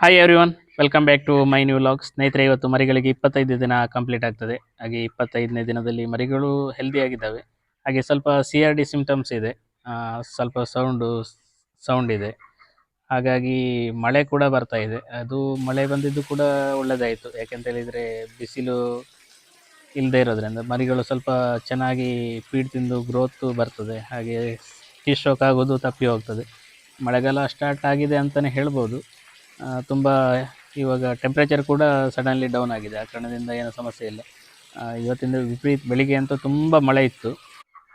Hi everyone, welcome back to my new vlog. ಸ್ನೇಹಿತರೆ, ಇವತ್ತು ಮರಿಗಳಿಗೆ 25 ದಿನ ಕಂಪ್ಲೀಟ್ ಆಗ್ತದೆ. ಹಾಗೆ 25ನೇ ದಿನದಲ್ಲಿ ಮರಿಗಳು ಹೆಲ್ದಿ ಆಗಿದ್ದಾವೆ. ಹಾಗೆ ಸ್ವಲ್ಪ CRD ಸಿಂಪ್ಟಮ್ಸ್ ಇದೆ, ಸ್ವಲ್ಪ ಸೌಂಡ್ ಇದೆ. ಹಾಗಾಗಿ ಮಳೆ ಕೂಡ ಬರ್ತಾ ಇದೆ. ಅದು ಮಳೆ ಬಂದಿದ್ದು ಕೂಡ ಒಳ್ಳೆಯದಾಯಿತು, ಯಾಕೆಂತ ಹೇಳಿದರೆ ಬಿಸಿಲು ಇಲ್ಲದೆ ಇರೋದ್ರಿಂದ ಮರಿಗಳು ಸ್ವಲ್ಪ ಚೆನ್ನಾಗಿ ಫೀಡ್ ತಿಂದು ಗ್ರೋತ್ ಬರ್ತದೆ. ಹಾಗೆ ಹೀಟ್ ಸ್ಟ್ರೋಕ್ ಆಗೋದು ತಪ್ಪಿ ಹೋಗ್ತದೆ. ಮಳೆಗಾಲ ಸ್ಟಾರ್ಟ್ ಆಗಿದೆ ಅಂತಲೇ ಹೇಳ್ಬೋದು. ತುಂಬ ಇವಾಗ ಟೆಂಪ್ರೇಚರ್ ಕೂಡ ಸಡನ್ಲಿ ಡೌನ್ ಆಗಿದೆ. ಆ ಕಾರಣದಿಂದ ಏನೂ ಸಮಸ್ಯೆ ಇಲ್ಲ. ಇವತ್ತಿಂದ ಬೆಳಿಗ್ಗೆ ಅಂತೂ ತುಂಬ ಮಳೆ ಇತ್ತು.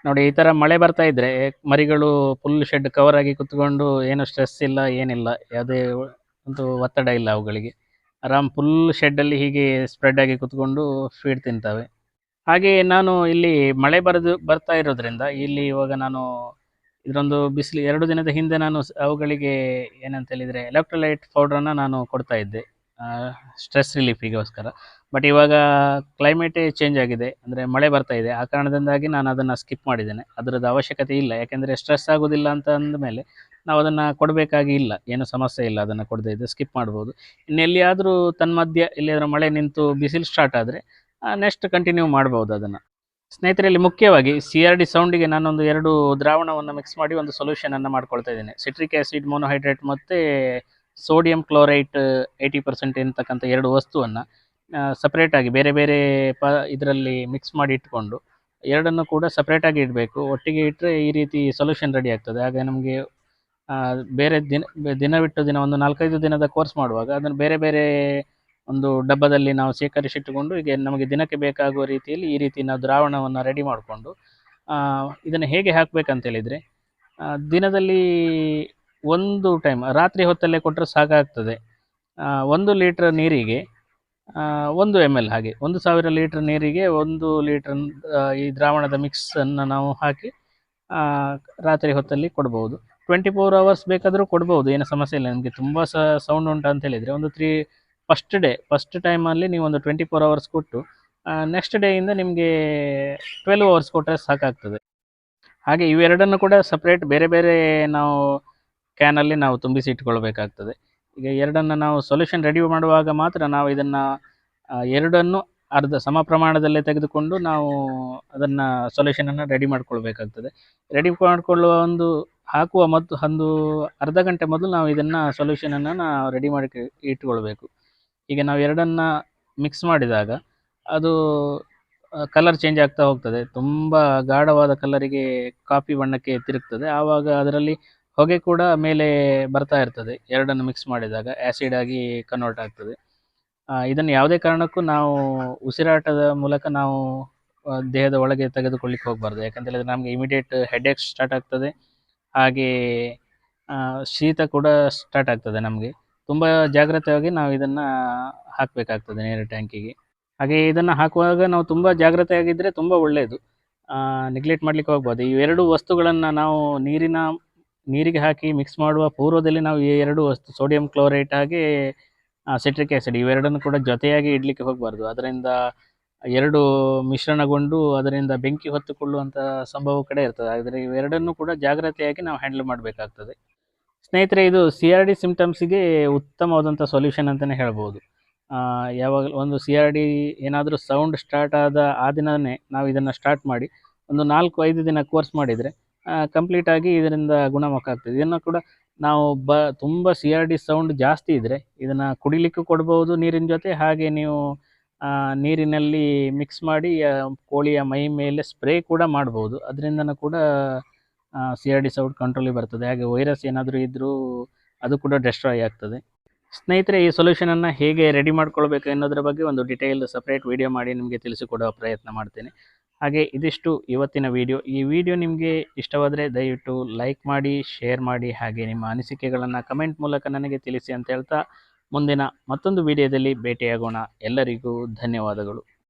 ನೋಡಿ, ಈ ಥರ ಮಳೆ ಬರ್ತಾ ಇದ್ದರೆ ಮರಿಗಳು ಫುಲ್ ಶೆಡ್ ಕವರ್ ಆಗಿ ಕುತ್ಕೊಂಡು ಏನು ಸ್ಟ್ರೆಸ್ ಇಲ್ಲ, ಏನಿಲ್ಲ, ಯಾವುದೇ ಒಂದು ಒತ್ತಡ ಇಲ್ಲ ಅವುಗಳಿಗೆ. ಆರಾಮ್ ಫುಲ್ ಶೆಡ್ಡಲ್ಲಿ ಹೀಗೆ ಸ್ಪ್ರೆಡ್ ಆಗಿ ಕುತ್ಕೊಂಡು ಫೀಡ್ ತಿಂತವೆ. ಹಾಗೆ ನಾನು ಇಲ್ಲಿ ಮಳೆ ಬರ್ತಾ ಇರೋದ್ರಿಂದ ಇಲ್ಲಿ ಇವಾಗ ನಾನು ಇದರೊಂದು ಬಿಸಿಲು 2 ದಿನದ ಹಿಂದೆ ನಾನು ಅವುಗಳಿಗೆ ಏನಂತ ಹೇಳಿದರೆ ಎಲೆಕ್ಟ್ರೋಲೈಟ್ ಪೌಡ್ರನ್ನು ನಾನು ಕೊಡ್ತಾ ಇದ್ದೆ, ಸ್ಟ್ರೆಸ್ ರಿಲೀಫಿಗೋಸ್ಕರ. ಬಟ್ ಇವಾಗ ಕ್ಲೈಮೇಟೇ ಚೇಂಜ್ ಆಗಿದೆ, ಅಂದರೆ ಮಳೆ ಬರ್ತಾ ಇದೆ. ಆ ಕಾರಣದಿಂದಾಗಿ ನಾನು ಅದನ್ನು ಸ್ಕಿಪ್ ಮಾಡಿದ್ದೇನೆ. ಅದರದ್ದು ಅವಶ್ಯಕತೆ ಇಲ್ಲ, ಯಾಕೆಂದರೆ ಸ್ಟ್ರೆಸ್ ಆಗೋದಿಲ್ಲ ಅಂತ ಅಂದಮೇಲೆ ನಾವು ಅದನ್ನು ಕೊಡಬೇಕಾಗಿ ಇಲ್ಲ, ಏನು ಸಮಸ್ಯೆ ಇಲ್ಲ. ಅದನ್ನು ಕೊಡದೇ ಇದ್ದರೆ ಸ್ಕಿಪ್ ಮಾಡ್ಬೋದು. ಇನ್ನೆಲ್ಲಿಯಾದರೂ ತನ್ಮಧ್ಯ ಎಲ್ಲಿಯಾದರೂ ಮಳೆ ನಿಂತು ಬಿಸಿಲು ಸ್ಟಾರ್ಟ್ ಆದರೆ ನೆಕ್ಸ್ಟ್ ಕಂಟಿನ್ಯೂ ಮಾಡ್ಬೋದು ಅದನ್ನು. ಸ್ನೇಹಿತರಲ್ಲಿ ಮುಖ್ಯವಾಗಿ CRD ಸೌಂಡಿಗೆ ನಾನೊಂದು 2 ದ್ರಾವಣವನ್ನು ಮಿಕ್ಸ್ ಮಾಡಿ ಒಂದು ಸೊಲ್ಯೂಷನನ್ನು ಮಾಡ್ಕೊಳ್ತಾ ಇದ್ದೇನೆ. ಸಿಟ್ರಿಕ್ ಆ್ಯಸಿಡ್ ಮೋನೋಹೈಡ್ರೇಟ್ ಮತ್ತು ಸೋಡಿಯಂ ಕ್ಲೋರೈಟ್ 80% ಇರ್ತಕ್ಕಂಥ 2 ವಸ್ತುವನ್ನು ಸಪ್ರೇಟಾಗಿ ಬೇರೆ ಬೇರೆ ಇದರಲ್ಲಿ ಮಿಕ್ಸ್ ಮಾಡಿ ಇಟ್ಕೊಂಡು ಎರಡನ್ನು ಕೂಡ ಸಪ್ರೇಟಾಗಿ ಇಡಬೇಕು. ಒಟ್ಟಿಗೆ ಇಟ್ಟರೆ ಈ ರೀತಿ ಸೊಲ್ಯೂಷನ್ ರೆಡಿ ಆಗ್ತದೆ. ಆಗ ನಮಗೆ ಬೇರೆ ದಿನ ಬಿಟ್ಟು ದಿನ ಒಂದು 4-5 ದಿನದ ಕೋರ್ಸ್ ಮಾಡುವಾಗ ಅದನ್ನು ಬೇರೆ ಬೇರೆ ಒಂದು ಡಬ್ಬದಲ್ಲಿ ನಾವು ಶೇಖರಿಸಿಟ್ಟುಕೊಂಡು ಈಗ ನಮಗೆ ದಿನಕ್ಕೆ ಬೇಕಾಗುವ ರೀತಿಯಲ್ಲಿ ಈ ರೀತಿ ನಾವು ದ್ರಾವಣವನ್ನು ರೆಡಿ ಮಾಡಿಕೊಂಡು ಇದನ್ನು ಹೇಗೆ ಹಾಕಬೇಕಂತೇಳಿದರೆ, ದಿನದಲ್ಲಿ ಒಂದು ಟೈಮ್ ರಾತ್ರಿ ಹೊತ್ತಲ್ಲೇ ಕೊಟ್ಟರೆ ಸಾಕಾಗ್ತದೆ. 1 ಲೀಟ್ರ್ ನೀರಿಗೆ 1 ml, ಹಾಗೆ 1000 ಲೀಟ್ರ್ ನೀರಿಗೆ 1 ಲೀಟ್ರ್ ಈ ದ್ರಾವಣದ ಮಿಕ್ಸನ್ನು ನಾವು ಹಾಕಿ ರಾತ್ರಿ ಹೊತ್ತಲ್ಲಿ ಕೊಡ್ಬೋದು. 24 hours ಬೇಕಾದರೂ ಕೊಡ್ಬೋದು, ಏನು ಸಮಸ್ಯೆ ಇಲ್ಲ. ನಿಮಗೆ ತುಂಬ ಸೌಂಡ್ ಉಂಟು ಅಂತ ಹೇಳಿದರೆ ಒಂದು ಫಸ್ಟ್ ಟೈಮಲ್ಲಿ ನೀವು ಒಂದು 24 hours ಕೊಟ್ಟು ನೆಕ್ಸ್ಟ್ ಡೇಯಿಂದ ನಿಮಗೆ 12 hours ಕೊಟ್ಟರೆ ಸಾಕಾಗ್ತದೆ. ಹಾಗೆ ಇವೆರಡನ್ನು ಕೂಡ ಸಪ್ರೇಟ್ ಬೇರೆ ಬೇರೆ ನಾವು ಕ್ಯಾನಲ್ಲಿ ನಾವು ತುಂಬಿಸಿ ಇಟ್ಕೊಳ್ಬೇಕಾಗ್ತದೆ. ಈಗ ಎರಡನ್ನು ನಾವು ಸೊಲ್ಯೂಷನ್ ರೆಡಿ ಮಾಡುವಾಗ ಮಾತ್ರ ನಾವು ಇದನ್ನು ಎರಡನ್ನು ಅರ್ಧ ಸಮ ಪ್ರಮಾಣದಲ್ಲೇ ತೆಗೆದುಕೊಂಡು ನಾವು ಅದನ್ನು ಸೊಲ್ಯೂಷನನ್ನು ರೆಡಿ ಮಾಡ್ಕೊಳ್ಬೇಕಾಗ್ತದೆ. ರೆಡಿ ಮಾಡಿಕೊಳ್ಳುವ ಹಾಕುವ ಒಂದು ಅರ್ಧ ಗಂಟೆ ಮೊದಲು ನಾವು ಇದನ್ನು ಸೊಲ್ಯೂಷನನ್ನು ನಾವು ರೆಡಿ ಮಾಡಿ ಇಟ್ಕೊಳ್ಬೇಕು. ಈಗ ನಾವು ಎರಡನ್ನು ಮಿಕ್ಸ್ ಮಾಡಿದಾಗ ಅದು ಕಲರ್ ಚೇಂಜ್ ಆಗ್ತಾ ಹೋಗ್ತದೆ. ತುಂಬ ಗಾಢವಾದ ಕಲರಿಗೆ ಕಾಫಿ ಬಣ್ಣಕ್ಕೆ ತಿರುಗ್ತದೆ. ಆವಾಗ ಅದರಲ್ಲಿ ಹೊಗೆ ಕೂಡ ಮೇಲೆ ಬರ್ತಾ ಇರ್ತದೆ. ಎರಡನ್ನು ಮಿಕ್ಸ್ ಮಾಡಿದಾಗ ಆ್ಯಸಿಡ್ ಆಗಿ ಕನ್ವರ್ಟ್ ಆಗ್ತದೆ. ಇದನ್ನು ಯಾವುದೇ ಕಾರಣಕ್ಕೂ ನಾವು ಉಸಿರಾಟದ ಮೂಲಕ ನಾವು ದೇಹದ ಒಳಗೆ ತೆಗೆದುಕೊಳ್ಳಿಕ್ಕೆ ಹೋಗಬಾರ್ದು. ಯಾಕಂತ ಹೇಳಿದರೆ ನಮಗೆ ಇಮಿಡಿಯೇಟ್ ಹೆಡ್ಏಕ್ ಸ್ಟಾರ್ಟ್ ಆಗ್ತದೆ. ಹಾಗೆ ಶೀತ ಕೂಡ ಸ್ಟಾರ್ಟ್ ಆಗ್ತದೆ. ನಮಗೆ ತುಂಬ ಜಾಗ್ರತೆಯಾಗಿ ನಾವು ಇದನ್ನು ಹಾಕಬೇಕಾಗ್ತದೆ ನೀರಿನ ಟ್ಯಾಂಕಿಗೆ. ಹಾಗೆ ಇದನ್ನು ಹಾಕುವಾಗ ನಾವು ತುಂಬ ಜಾಗ್ರತೆಯಾಗಿದ್ದರೆ ತುಂಬ ಒಳ್ಳೆಯದು, ನೆಗ್ಲೆಕ್ಟ್ ಮಾಡಲಿಕ್ಕೆ ಹೋಗ್ಬೋದು. ಈ 2 ವಸ್ತುಗಳನ್ನು ನಾವು ನೀರಿಗೆ ಹಾಕಿ ಮಿಕ್ಸ್ ಮಾಡುವ ಪೂರ್ವದಲ್ಲಿ ನಾವು ಈ 2 ವಸ್ತು ಸೋಡಿಯಂ ಕ್ಲೋರೈಟ್ ಹಾಗೆ ಸಿಟ್ರಿಕ್ ಆ್ಯಸಿಡ್ ಇವೆರಡನ್ನು ಕೂಡ ಜೊತೆಯಾಗಿ ಇಡಲಿಕ್ಕೆ ಹೋಗಬಾರ್ದು. ಅದರಿಂದ 2 ಮಿಶ್ರಣಗೊಂಡು ಅದರಿಂದ ಬೆಂಕಿ ಹೊತ್ತುಕೊಳ್ಳುವಂಥ ಸಂಭವ ಕಡೆ ಇರ್ತದೆ. ಆದರೆ ಇವೆರಡನ್ನು ಕೂಡ ಜಾಗ್ರತೆಯಾಗಿ ನಾವು ಹ್ಯಾಂಡಲ್ ಮಾಡಬೇಕಾಗ್ತದೆ. ಸ್ನೇಹಿತರೆ, ಇದು CRD ಸಿಂಪ್ಟಮ್ಸಿಗೆ ಉತ್ತಮವಾದಂಥ ಸೊಲ್ಯೂಷನ್ ಅಂತಲೇ ಹೇಳ್ಬೋದು. ಯಾವಾಗಲೂ ಒಂದು CRD ಏನಾದರೂ ಸೌಂಡ್ ಸ್ಟಾರ್ಟ್ ಆ ದಿನವೇ ನಾವು ಇದನ್ನು ಸ್ಟಾರ್ಟ್ ಮಾಡಿ ಒಂದು 4-5 ದಿನ ಕೋರ್ಸ್ ಮಾಡಿದರೆ ಕಂಪ್ಲೀಟಾಗಿ ಇದರಿಂದ ಗುಣಮುಖ ಆಗ್ತದೆ. ಇದನ್ನು ಕೂಡ ನಾವು ತುಂಬ CRD ಸೌಂಡ್ ಜಾಸ್ತಿ ಇದ್ದರೆ ಇದನ್ನು ಕುಡಿಲಿಕ್ಕೂ ಕೊಡ್ಬೋದು ನೀರಿನ ಜೊತೆ. ಹಾಗೆ ನೀವು ನೀರಿನಲ್ಲಿ ಮಿಕ್ಸ್ ಮಾಡಿ ಕೋಳಿಯ ಮೈ ಮೇಲೆ ಸ್ಪ್ರೇ ಕೂಡ ಮಾಡ್ಬೋದು. ಅದರಿಂದನೂ ಕೂಡ CRD ಸೌಂಡ್ ಕಂಟ್ರೋಲಿಗೆ ಬರ್ತದೆ. ಹಾಗೆ ವೈರಸ್ ಏನಾದರೂ ಇದ್ದರೂ ಅದು ಕೂಡ ಡೆಸ್ಟ್ರಾಯ್ ಆಗ್ತದೆ. ಸ್ನೇಹಿತರೆ, ಈ ಸೊಲ್ಯೂಷನನ್ನು ಹೇಗೆ ರೆಡಿ ಮಾಡ್ಕೊಳ್ಬೇಕು ಅನ್ನೋದ್ರ ಬಗ್ಗೆ ಒಂದು ಡಿಟೇಲ್ ಸಪ್ರೇಟ್ ವಿಡಿಯೋ ಮಾಡಿ ನಿಮಗೆ ತಿಳಿಸಿಕೊಡುವ ಪ್ರಯತ್ನ ಮಾಡ್ತೇನೆ. ಹಾಗೆ ಇದಿಷ್ಟು ಇವತ್ತಿನ ವಿಡಿಯೋ. ಈ ವಿಡಿಯೋ ನಿಮಗೆ ಇಷ್ಟವಾದರೆ ದಯವಿಟ್ಟು ಲೈಕ್ ಮಾಡಿ, ಶೇರ್ ಮಾಡಿ, ಹಾಗೆ ನಿಮ್ಮ ಅನಿಸಿಕೆಗಳನ್ನು ಕಮೆಂಟ್ ಮೂಲಕ ನನಗೆ ತಿಳಿಸಿ ಅಂತ ಹೇಳ್ತಾ ಮುಂದಿನ ಮತ್ತೊಂದು ವಿಡಿಯೋದಲ್ಲಿ ಭೇಟಿಯಾಗೋಣ. ಎಲ್ಲರಿಗೂ ಧನ್ಯವಾದಗಳು.